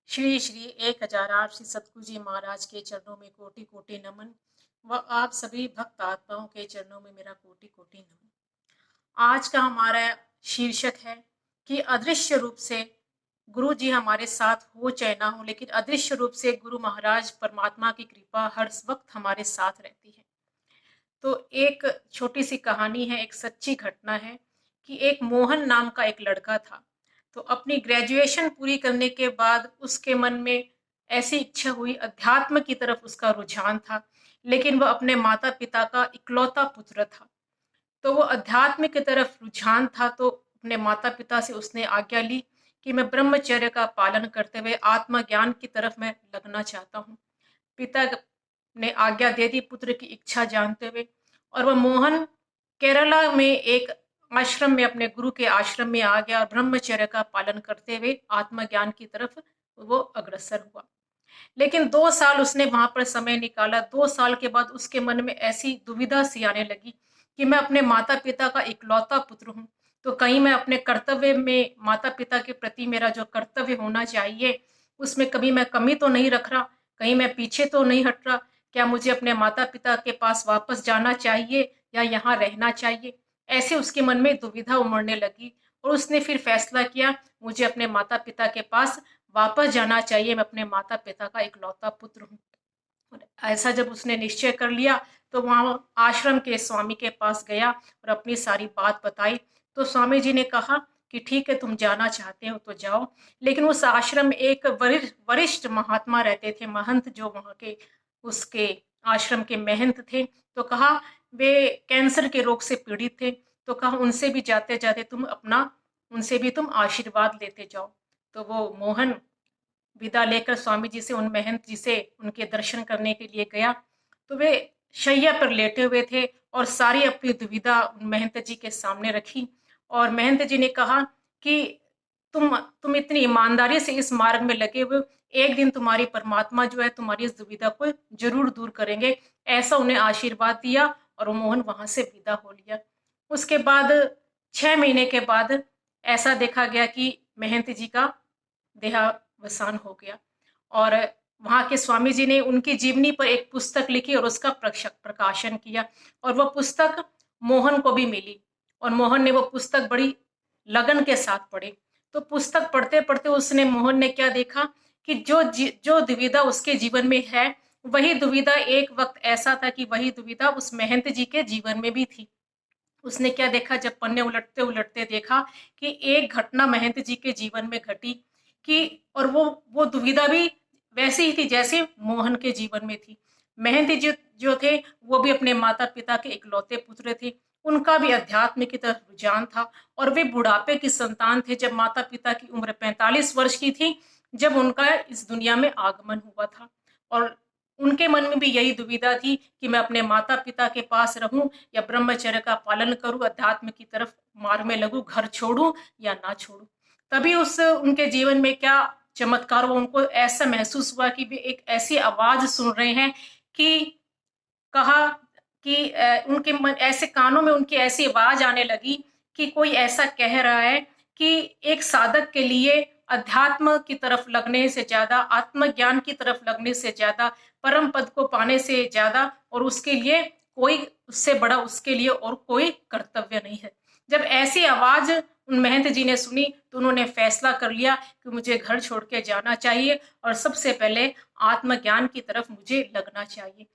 श्री श्री 1008 श्री सतगुरु जी महाराज के चरणों में कोटि कोटि नमन व आप सभी भक्त आत्माओं के चरणों में मेरा कोटि कोटि नमन। आज का हमारा शीर्षक है कि अदृश्य रूप से गुरु जी हमारे साथ हो चाहे ना हो, लेकिन अदृश्य रूप से गुरु महाराज परमात्मा की कृपा हर वक्त हमारे साथ रहती है। तो एक छोटी सी कहानी है, एक सच्ची घटना है कि एक मोहन नाम का एक लड़का था। तो अपनी ग्रेजुएशन पूरी करने के बाद उसके मन में ऐसी इच्छा हुई, अध्यात्म की तरफ उसका रुझान था, लेकिन वह अपने माता पिता का इकलौता पुत्र था। तो वो अध्यात्म की तरफ रुझान था, तो अपने माता पिता से उसने आज्ञा ली कि मैं ब्रह्मचर्य का पालन करते हुए आत्मज्ञान की तरफ मैं लगना चाहता हूँ। पिता ने आज्ञा दे दी पुत्र की इच्छा जानते हुए, और वह मोहन केरला में एक आश्रम में, अपने गुरु के आश्रम में आ गया और ब्रह्मचर्य का पालन करते हुए आत्मज्ञान की तरफ वो अग्रसर हुआ। लेकिन 2 साल उसने वहां पर समय निकाला। 2 साल के बाद उसके मन में ऐसी दुविधा सी आने लगी कि मैं अपने माता पिता का इकलौता पुत्र हूँ, तो कहीं मैं अपने कर्तव्य में, माता पिता के प्रति मेरा जो कर्तव्य होना चाहिए उसमें कभी मैं कमी तो नहीं रख रहा, कहीं मैं पीछे तो नहीं हट रहा। क्या मुझे अपने माता पिता के पास वापस जाना चाहिए या यहाँ रहना चाहिए? ऐसे उसके मन में दुविधा उमड़ने लगी और उसने फिर फैसला किया, मुझे अपने माता पिता के पास वापस जाना चाहिए, मैं अपने माता पिता का इकलौता पुत्र हूँ। और ऐसा जब उसने निश्चय कर लिया, तो वहाँ आश्रम के स्वामी के पास गया और अपनी सारी बात बताई। तो स्वामी जी ने कहा कि ठीक है, तुम जाना चाहते हो तो जाओ। लेकिन उस आश्रम में एक वरिष्ठ महात्मा रहते थे, महंत, जो वहाँ के उसके आश्रम के महंत थे। तो कहा वे कैंसर के रोग से पीड़ित थे, तो कहा उनसे भी जाते जाते तुम अपना, उनसे भी तुम आशीर्वाद लेते जाओ। तो वो मोहन विदा लेकर स्वामी जी से, उन महंत जी से उनके दर्शन करने के लिए गया। तो वे शैया पर लेटे हुए थे और सारी अपनी दुविधा उन महंत जी के सामने रखी। और महंत जी ने कहा कि तुम इतनी ईमानदारी से इस मार्ग में लगे हुए, एक दिन तुम्हारी परमात्मा जो है तुम्हारी इस दुविधा को जरूर दूर करेंगे। ऐसा उन्हें आशीर्वाद दिया और वो मोहन वहां से विदा हो लिया। उसके बाद 6 महीने के बाद ऐसा देखा गया कि महंत जी का देहावसान हो गया। और वहाँ के स्वामी जी ने उनकी जीवनी पर एक पुस्तक लिखी और उसका प्रकाशन किया, और वह पुस्तक मोहन को भी मिली और मोहन ने वो पुस्तक बड़ी लगन के साथ पढ़ी। तो पुस्तक पढ़ते पढ़ते उसने, मोहन ने क्या देखा कि जो दुविधा उसके जीवन में है, वही दुविधा एक वक्त ऐसा था कि वही दुविधा उस महंत जी के जीवन में भी थी। उसने क्या देखा, जब पन्ने उलटते उलटते देखा कि एक घटना महंत जी के जीवन में घटी कि, और वो दुविधा भी वैसी ही थी जैसे मोहन के जीवन में थी। महंत जी जो थे वो भी अपने माता पिता के इकलौते पुत्र थे। उनका भी अध्यात्म की तरफ रुझान था और वे बुढ़ापे की संतान थे जब माता पिता की उम्र 45 वर्ष की थी, जब उनका इस दुनिया में आगमन हुआ था। और उनके मन में भी यही दुविधा थी कि मैं अपने माता पिता के पास रहूं या ब्रह्मचर्य का पालन करूं, अध्यात्म की तरफ मार्ग में लगूं, घर छोड़ूं या ना छोड़ूं। तभी उस उनके जीवन में क्या चमत्कार हुआ, उनको ऐसा महसूस हुआ कि वे एक ऐसी आवाज सुन रहे हैं कि, कहा कि उनके मन, ऐसे कानों में उनकी ऐसी आवाज आने लगी कि कोई ऐसा कह रहा है कि एक साधक के लिए अध्यात्म की तरफ लगने से ज्यादा, आत्मज्ञान की तरफ लगने से ज्यादा, परम पद को पाने से ज्यादा और उसके लिए कोई, उससे बड़ा उसके लिए और कोई कर्तव्य नहीं है। जब ऐसी आवाज उन महंत जी ने सुनी तो उन्होंने फैसला कर लिया कि मुझे घर छोड़ के जाना चाहिए और सबसे पहले आत्मज्ञान की तरफ मुझे लगना चाहिए।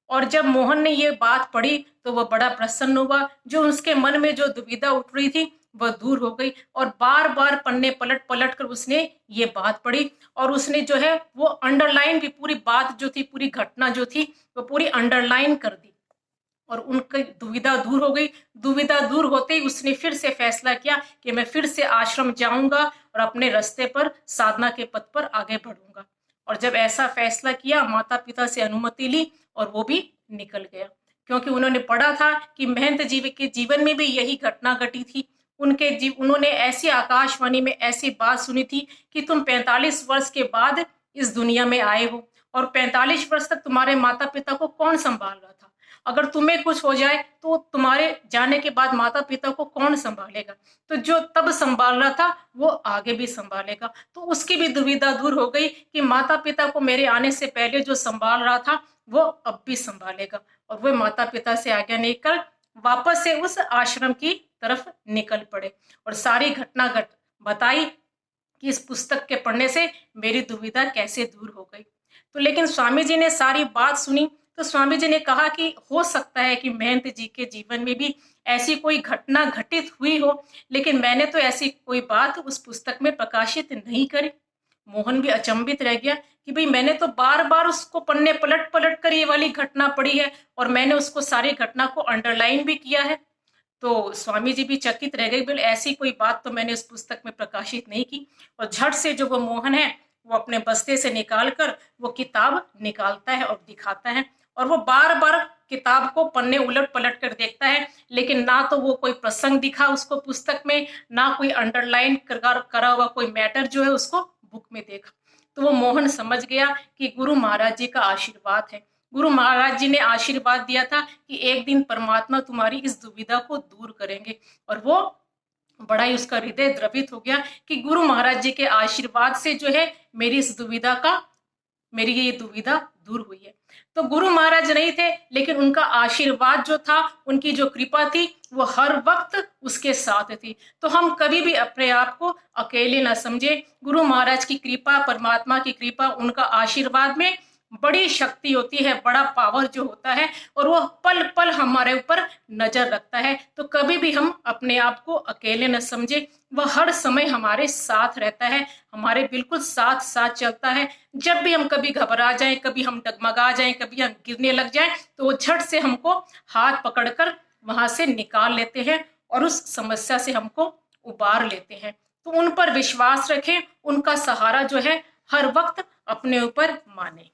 और जब मोहन ने ये बात पढ़ी तो वह बड़ा प्रसन्न हुआ, जो उसके मन में जो दुविधा उठ रही थी वह दूर हो गई। और बार बार पन्ने पलट पलट कर उसने ये बात पढ़ी और उसने जो है वो अंडरलाइन भी, पूरी बात जो थी, पूरी घटना जो थी वो पूरी अंडरलाइन कर दी और उनकी दुविधा दूर हो गई। दुविधा दूर होते ही उसने फिर से फैसला किया कि मैं फिर से आश्रम जाऊंगा और अपने रास्ते पर, साधना के पथ पर आगे बढ़ूंगा। और जब ऐसा फैसला किया, माता पिता से अनुमति ली और वो भी निकल गया, क्योंकि उन्होंने पढ़ा था कि महंत जी के जीवन में भी यही घटना घटी थी। उन्होंने ऐसी आकाशवाणी में ऐसी बात सुनी थी कि तुम 45 वर्ष के बाद इस दुनिया में आए हो और 45 वर्ष तक तुम्हारे माता पिता को कौन संभाल रहा था। अगर तुम्हें कुछ हो जाए तो तुम्हारे जाने के बाद माता पिता को कौन संभालेगा? तो जो तब संभाल रहा था वो आगे भी संभालेगा। तो उसकी भी दुविधा दूर हो गई कि माता पिता को मेरे आने से पहले जो संभाल रहा था वो अब भी संभालेगा। और वो माता पिता से आज्ञा लेकर वापस से उस आश्रम की तरफ निकल पड़े और सारी घटना बताई कि इस पुस्तक के पढ़ने से मेरी दुविधा कैसे दूर हो गई। तो लेकिन स्वामी जी ने सारी बात सुनी तो स्वामी जी ने कहा कि हो सकता है कि महंत जी के जीवन में भी ऐसी कोई घटना घटित हुई हो, लेकिन मैंने तो ऐसी कोई बात उस पुस्तक में प्रकाशित नहीं करी। मोहन भी अचंभित रह गया कि भाई मैंने तो बार बार उसको पन्ने पलट पलट कर ये वाली घटना पढ़ी है और मैंने उसको सारी घटना को अंडरलाइन भी किया है। तो स्वामी जी भी चकित रह गए, बोले ऐसी कोई बात तो मैंने उस पुस्तक में प्रकाशित नहीं की। और झट से जो वो मोहन है वो अपने बस्ते से निकाल कर वो किताब निकालता है और दिखाता है, और वो बार बार किताब को पन्ने उलट पलट कर देखता है, लेकिन ना तो वो कोई प्रसंग दिखा उसको पुस्तक में, ना कोई अंडरलाइन करा हुआ कोई मैटर जो है उसको बुक में देखा। तो वो मोहन समझ गया कि गुरु महाराज जी का आशीर्वाद है। गुरु महाराज जी ने आशीर्वाद दिया था कि एक दिन परमात्मा तुम्हारी इस दुविधा को दूर करेंगे, और वो बड़ा ही उसका हृदय द्रवित हो गया कि गुरु महाराज जी के आशीर्वाद से जो है मेरी ये दुविधा दूर हुई है। तो गुरु महाराज नहीं थे, लेकिन उनका आशीर्वाद जो था, उनकी जो कृपा थी वो हर वक्त उसके साथ थी। तो हम कभी भी अपने आप को अकेले ना समझे। गुरु महाराज की कृपा, परमात्मा की कृपा, उनका आशीर्वाद में बड़ी शक्ति होती है, बड़ा पावर जो होता है, और वो पल पल हमारे ऊपर नजर रखता है। तो कभी भी हम अपने आप को अकेले न समझे, वह हर समय हमारे साथ रहता है, हमारे बिल्कुल साथ साथ चलता है। जब भी हम कभी घबरा जाएं, कभी हम डगमगा जाएं, कभी हम गिरने लग जाएं, तो वो झट से हमको हाथ पकड़कर वहां से निकाल लेते हैं और उस समस्या से हमको उबार लेते हैं। तो उन पर विश्वास रखें, उनका सहारा जो है हर वक्त अपने ऊपर माने।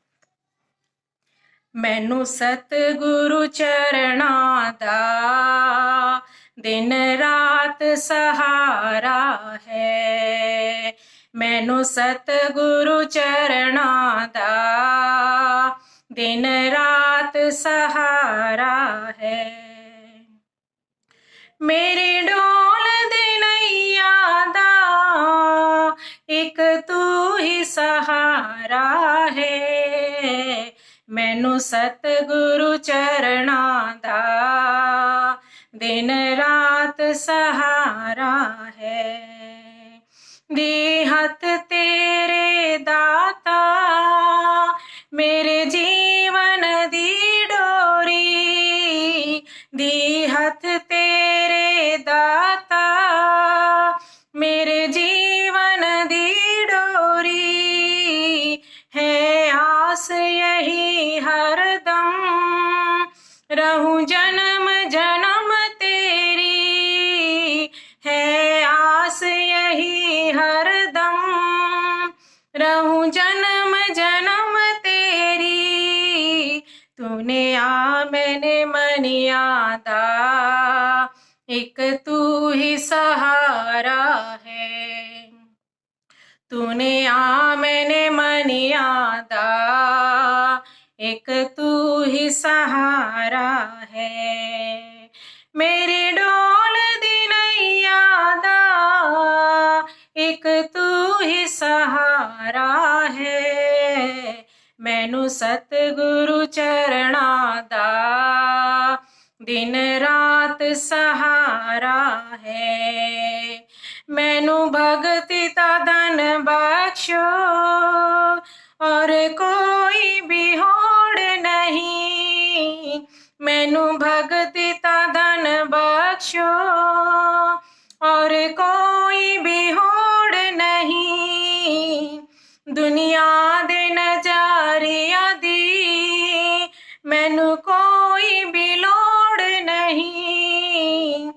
मैनू सतगुरु चरणा दा दिन रात सहारा है। मैनू सतगुरु चरणा दा दिन रात सहारा है। मेरे डोल दे नैया दा एक तू ही सहारा है। मैनू सतगुरु चरणा दा दिन रात सहारा है। दे हथ तेरे दाता मेरे जीवन दी डोरी, दी हथ तेरे दाता मेरे जीवन दी डोरी, है आस यही हरदम रहूं जन्म जन्म तेरी, है आस यही हरदम रहूं जन्म जन्म तेरी। तूने आ मैंने मनिया दा एक तू ही सहारा है। तूने आ मैंने मनिया दा एक तू ही सहारा है। मेरी डोल दी नैया दा एक तू ही सहारा है। मैनू सतगुरु चरणा दा दिन रात सहारा है। मैनू भगति दा धन बख्शो और कोई भी होड़ नहीं। मैनू भगति दा धन बख्शो और कोई भी होड़ नहीं। दुनिया दे नजारिया दी मैनू कोई भी लोड़ नहीं।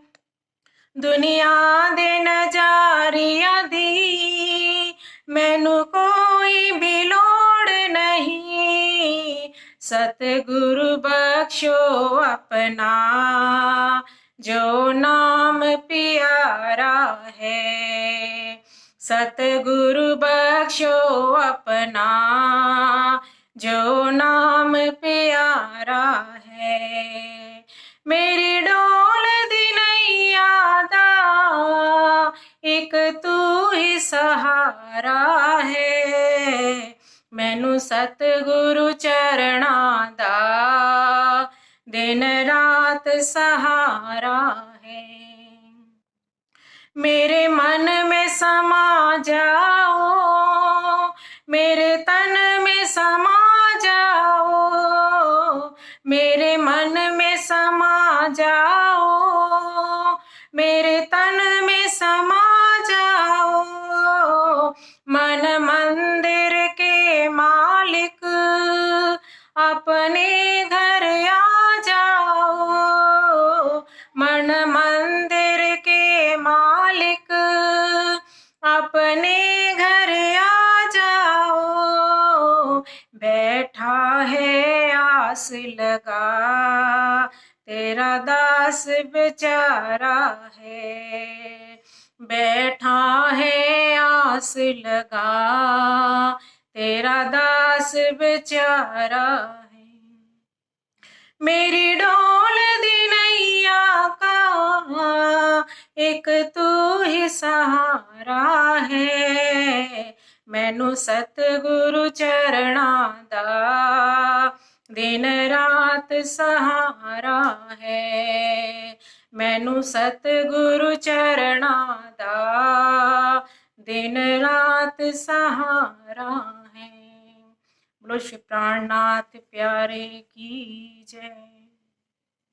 दुनिया दे नजारिया दी मैनू कोई भी लोड़ नहीं। सतगुरु बख्शो अपना जो नाम प्यारा है। सतगुरु बख्शो अपना जो नाम प्यारा है। मेरी डोल दी नैया दा एक तू ही सहारा है, मैनू सतगुरु चरणां दा दिन रात सहारा है। मेरे मन में समा जाओ, मेरे तन में समा जाओ, मेरे मन में समा जाओ, मेरे तन में समा जाओ, मन मंदिर के मालिक अपने घर आ जाओ, मन मंदिर के मालिक अपने घर आ जाओ। बैठा है आस लगा तेरा दास बेचारा है, बैठा है आस लगा तेरा दास बेचारा है। मेरी डोल दी नैया का एक तू ही सहारा है, मैनू सतगुरु चरणां दा दिन रात सहारा है, मैनू सतगुरु चरणां दा दिन रात सहारा है। बोलो श्री प्राणनाथ प्यारे की जय।